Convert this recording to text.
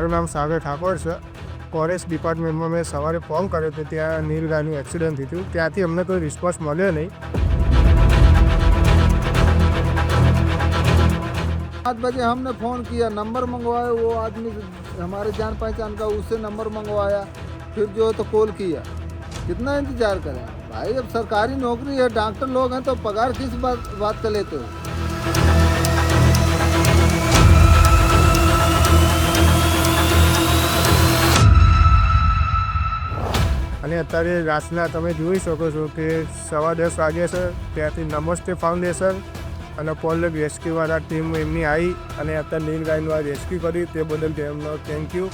મારું નામ સાગર ઠાકોર છે. ફોરેસ્ટ ડિપાર્ટમેન્ટમાં મેં સવારે ફોન કર્યો તો ત્યાં નીલગાયનું એક્સિડન્ટ થયું. ત્યાંથી અમને કોઈ રિસ્પોન્સ મળ્યો નહીં. 7 बजे हमने फ़ोन किया, नंबर मंगवाया, वो आदमी हमारे जान पहचान का, उससे नंबर मंगवाया, फिर जो है तो कॉल किया. कितना इंतज़ार करें भाई, अब सरकारी नौकरी है, डॉक्टर लोग हैं तो पगार किस बात का लेते हो. અને અત્યારે રાતના તમે જોઈ શકો છો કે 10:15 વાગ્યા છે. ત્યાંથી નમસ્તે ફાઉન્ડેશન અને પોલક રેસ્ક્યુવાળા ટીમ એમની આવી અને અત્યારે નીલગાયનું આ રેસ્ક્યુ કર્યું તે બદલ તેમનો થેન્ક યુ.